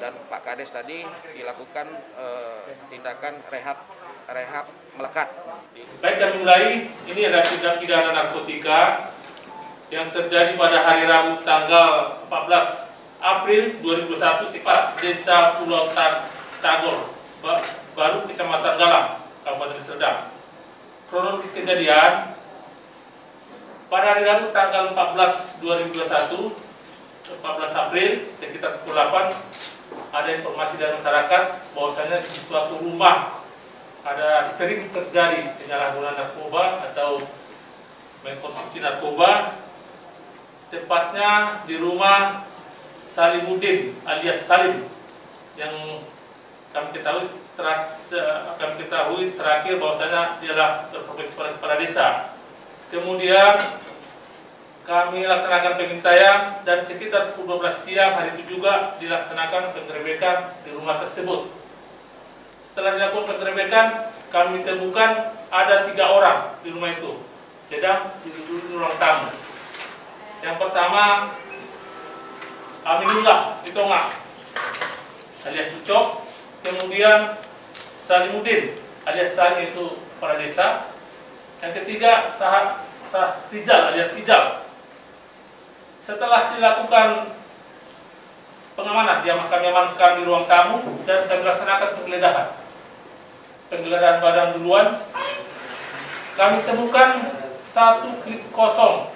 dan Pak Kades tadi dilakukan tindakan rehab melekat. Baik, kami mulai. Ini ada tindak pidana narkotika yang terjadi pada hari Rabu tanggal 14 April 2021 di Desa Pulau Tagor, Baru, Kecamatan Galang, Kabupaten Serdang. Kronologis kejadian pada hari Rabu tanggal 14 April sekitar pukul 8 ada informasi dari masyarakat bahwasanya di suatu rumah ada sering terjadi penyalahgunaan narkoba atau mengkonsumsi narkoba, tepatnya di rumah Salimuddin alias Salim, yang kami ketahui terakhir bahwasanya dia adalah berprofesi kepala desa. Kemudian kami laksanakan pengintaian dan sekitar pukul 12 siang hari itu juga dilaksanakan penggerebekan di rumah tersebut. Setelah dilakukan penggerebekan, kami temukan ada 3 orang di rumah itu sedang duduk di ruang tamu. Yang pertama Aminullah Ditonga alias Ucok, kemudian Salimuddin alias Salim itu kepala desa, yang ketiga Rizal alias Ijal. Setelah dilakukan pengamanan, kami amankan di ruang tamu dan kami laksanakan penggeledahan badan duluan. Kami temukan 1 klip kosong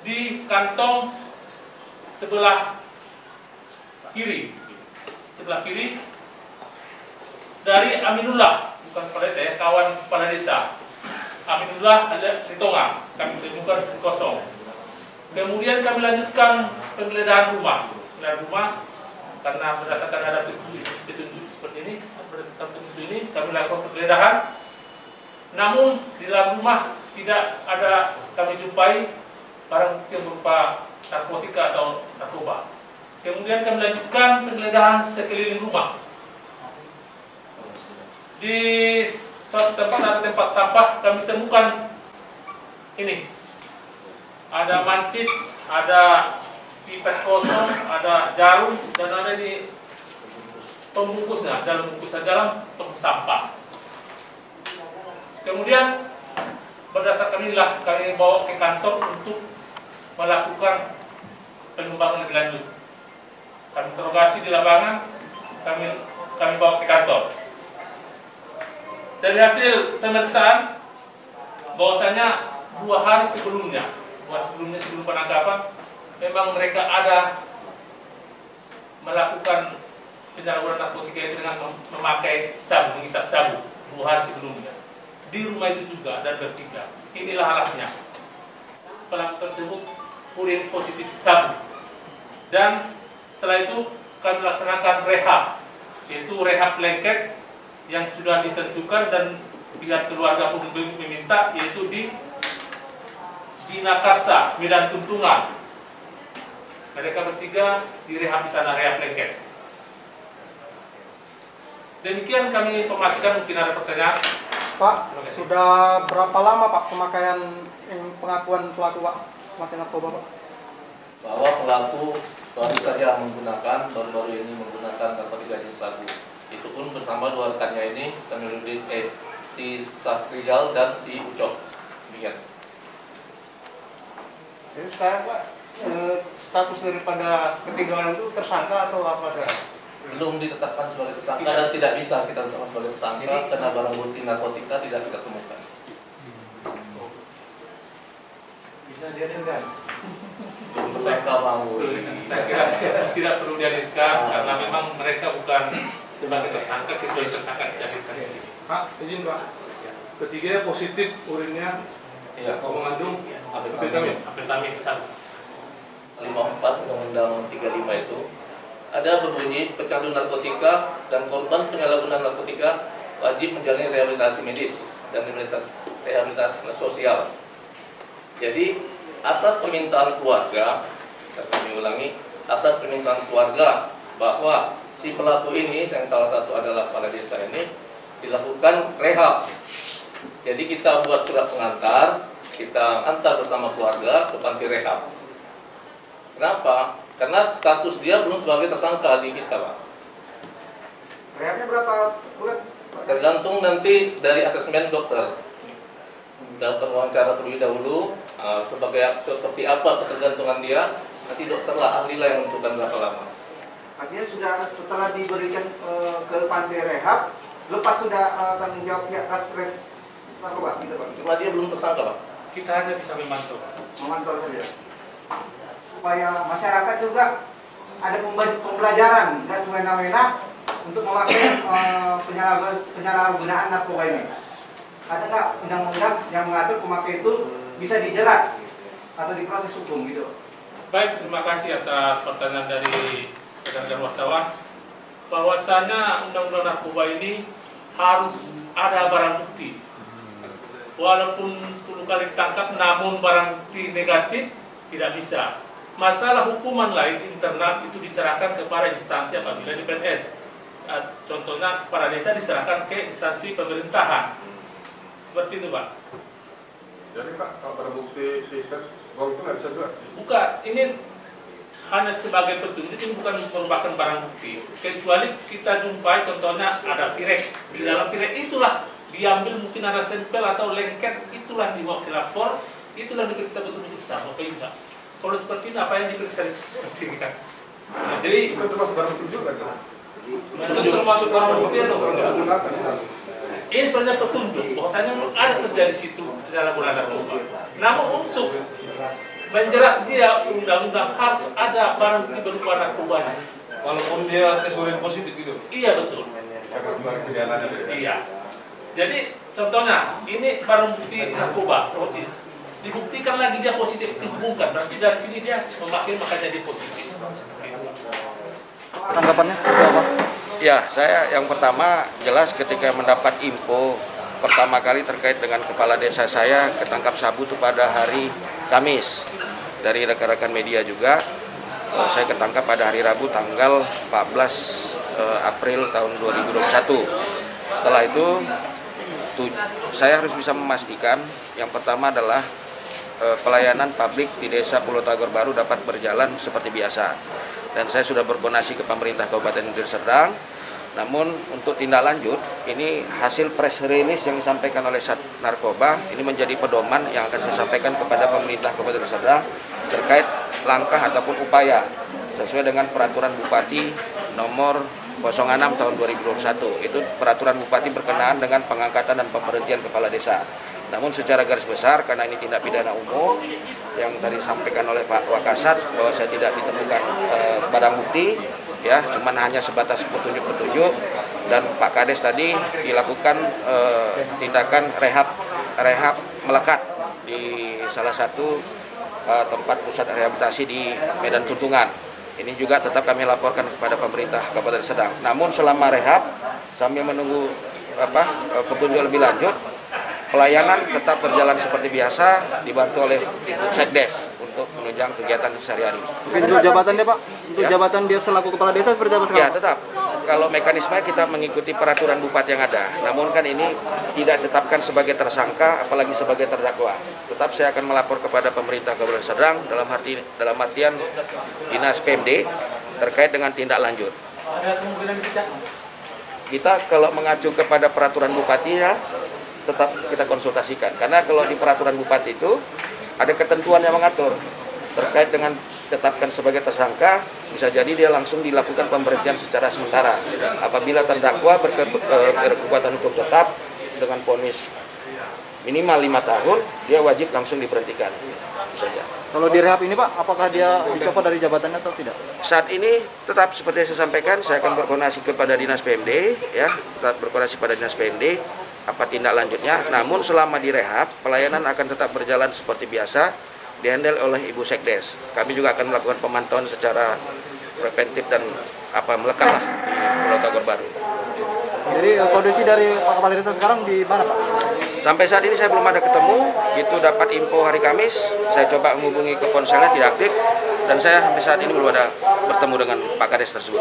di kantong sebelah kiri dari Aminullah, bukan kepala desa ya, kawan kepala desa Aminullah ada Ditonga. Kami temukan kosong. Kemudian kami lanjutkan penggeledahan rumah karena berdasarkan ada petunjuk seperti ini, berdasarkan petunjuk ini kami lakukan penggeledahan. Namun di dalam rumah tidak ada kami jumpai barang bukti yang berupa narkotika atau narkoba. Kemudian kami lanjutkan penggeledahan sekeliling rumah. Di suatu tempat ada tempat sampah, kami temukan ini. Ada mancis, ada pipet kosong, ada jarum, dan ada di pembungkusnya, dalam tong sampah. Kemudian berdasarkan inilah kami bawa ke kantor untuk melakukan pengembangan lebih lanjut. Kami interogasi di lapangan, kami bawa ke kantor. Dari hasil pemeriksaan bahwasanya 2 hari sebelumnya sebelum penangkapan memang mereka ada melakukan penyalahgunaan narkotika itu dengan memakai sabu, mengisap sabu 2 hari sebelumnya di rumah itu juga dan bertiga. Inilah alasnya. Pelaku tersebut urin positif sabu, dan setelah itu kami laksanakan rehab, yaitu rehab lengket yang sudah ditentukan dan pihak keluarga pun meminta, yaitu di Nakasa, Medan Tuntungan. Mereka bertiga direhab di sana, rehab lengket. Demikian kami informasikan, mungkin ada pertanyaan. Pak, sudah berapa lama Pak pemakaian pengakuan pelaku Pak memakai narkoba Pak? Bahwa pelaku baru saja baru-baru ini menggunakan narkotika jenis sabu. Itu pun bersama 2 rekannya ini, si Rizal dan si Ucok. Demikian. Jadi sekarang Pak, status daripada ketiga orang itu tersangka atau apa? Belum ditetapkan sebagai tersangka dan tidak bisa kita tetapkan sebagai tersangka karena barang bukti narkotika tidak kita temukan. Bisa dihadirkan? Tersangka Saya kira tidak perlu dihadirkan karena memang mereka bukan sebagai tersangka, kecuali tersangka dihadirkan di sini. Pak, izin Pak. Ketiganya positif urinnya mengandung amfetamin sabu. 54 Undang-Undang 35 itu ada berbunyi pecandu narkotika dan korban penyalahgunaan narkotika wajib menjalani rehabilitasi medis dan rehabilitasi sosial. Jadi atas permintaan keluarga, kami ulangi, atas permintaan keluarga bahwa si pelaku ini yang salah satu adalah kepala desa ini dilakukan rehab. Jadi kita buat surat pengantar, kita antar bersama keluarga ke panti rehab. Kenapa? Karena status dia belum sebagai tersangka di kita, Pak. Rehabnya berapa bulan? Tergantung nanti dari asesmen dokter. Dapat wawancara terlebih dahulu seperti apa ketergantungan dia, nanti dokter lah, ahli lah yang menentukan berapa lama. Artinya sudah setelah diberikan ke panti rehab, lepas sudah tanggung jawab pihak Kastres Narkoba, gitu Pak? Cuma dia belum tersangka, Pak. Kita hanya bisa memantau. Memantau saja. Supaya masyarakat juga ada pembelajaran, tidak semena-mena untuk memakai penyalahgunaan narkoba ini. Ada nggak undang-undang yang mengatur pemakai itu bisa dijerat atau diproses hukum gitu? Baik, terima kasih atas pertanyaan dari rekan-rekan wartawan. Bahwasanya undang-undang narkoba ini harus ada barang bukti. Walaupun 10 kali ditangkap, namun barang bukti negatif tidak bisa. Masalah hukuman lain internal itu diserahkan kepada instansi apabila di PNS. Contohnya kepala desa diserahkan ke instansi pemerintahan. Seperti itu, Pak. Jadi Pak, kalau barang bukti tiket uang itu nggak bisa juga? Bukan, ini hanya sebagai petunjuk, ini bukan merupakan barang bukti. Kecuali kita jumpai contohnya ada pirek. Di dalam pirek itulah diambil, mungkin ada sampel atau lengket, itulah dibawa ke lapor, itulah diperiksa betul-betul sah. Oke, enggak. Kalau seperti ini, apa yang diperiksa seperti ini kan? Nah, jadi Itu termasuk barang bukti juga kan? itu termasuk barang bukti atau Menggunakan. ini sebenarnya petunjuk bahwasanya ada terjadi situ penyalahgunaan narkoba. Namun untuk menjerat dia undang-undang harus ada barang bukti berupa narkoba. Walaupun dia tes urin positif gitu? Iya betul. Bisa kembali ke jalannya. Iya. Jadi contohnya ini barang bukti narkoba, rotis. Dibuktikan lagi dia positif, dihubungkan. Berarti dari sini dia memakai, makanya dia positif. Tanggapannya seperti apa? Ya, saya yang pertama jelas ketika mendapat info pertama kali terkait dengan kepala desa saya ketangkap sabu itu pada hari Kamis. Dari rekan-rekan media juga, saya ketangkap pada hari Rabu tanggal 14 April tahun 2021. Setelah itu, saya harus bisa memastikan yang pertama adalah pelayanan publik di Desa Pulau Tagor Baru dapat berjalan seperti biasa. Dan saya sudah berkoordinasi ke pemerintah Kabupaten Deli Serdang. Namun untuk tindak lanjut, ini hasil press release yang disampaikan oleh Sat Narkoba, ini menjadi pedoman yang akan saya sampaikan kepada pemerintah Kabupaten Deli Serdang terkait langkah ataupun upaya sesuai dengan peraturan Bupati nomor 06 tahun 2021. Itu peraturan Bupati berkenaan dengan pengangkatan dan pemberhentian kepala desa. Namun secara garis besar, karena ini tindak pidana umum yang tadi disampaikan oleh Pak Wakasat bahwa saya tidak ditemukan barang bukti, ya, cuman hanya sebatas petunjuk-petunjuk, dan Pak Kades tadi dilakukan tindakan rehab melekat di salah satu tempat pusat rehabilitasi di Medan Tuntungan. Ini juga tetap kami laporkan kepada pemerintah Kabupaten Serdang. Namun selama rehab sambil menunggu petunjuk lebih lanjut, pelayanan tetap berjalan seperti biasa, dibantu oleh Ibu Sekdes untuk menunjang kegiatan sehari-hari. Untuk jabatannya Pak, untuk jabatan dia selaku kepala desa seperti apa sekarang? Ya tetap, kalau mekanisme kita mengikuti peraturan Bupati yang ada. Namun kan ini tidak ditetapkan sebagai tersangka, apalagi sebagai terdakwa. Tetap saya akan melapor kepada pemerintah Kabupaten Serdang dalam artian Dinas PMD terkait dengan tindak lanjut. Ada kemungkinan Kita kalau mengacu kepada peraturan Bupati ya, tetap kita konsultasikan, karena kalau di peraturan Bupati itu ada ketentuan yang mengatur terkait dengan ditetapkan sebagai tersangka, bisa jadi dia langsung dilakukan pemberhentian secara sementara. Apabila terdakwa berkekuatan hukum tetap dengan vonis minimal 5 tahun, dia wajib langsung diberhentikan. Saja. Kalau di rehab ini Pak, apakah dia dicopot dari jabatannya atau tidak? Saat ini tetap seperti yang saya sampaikan, saya akan berkoordinasi kepada Dinas PMD, ya, tetap berkoordinasi pada Dinas PMD apa tindak lanjutnya. Namun selama direhab, pelayanan akan tetap berjalan seperti biasa, dihandle oleh Ibu Sekdes. Kami juga akan melakukan pemantauan secara preventif dan melekat lah di Pulau Tagor Baru. Jadi kondisi dari Pak Kepala Desa sekarang di mana Pak? Sampai saat ini saya belum ada ketemu, itu dapat info hari Kamis, saya coba menghubungi ke ponselnya tidak aktif, dan saya sampai saat ini belum ada bertemu dengan Pak Kades tersebut.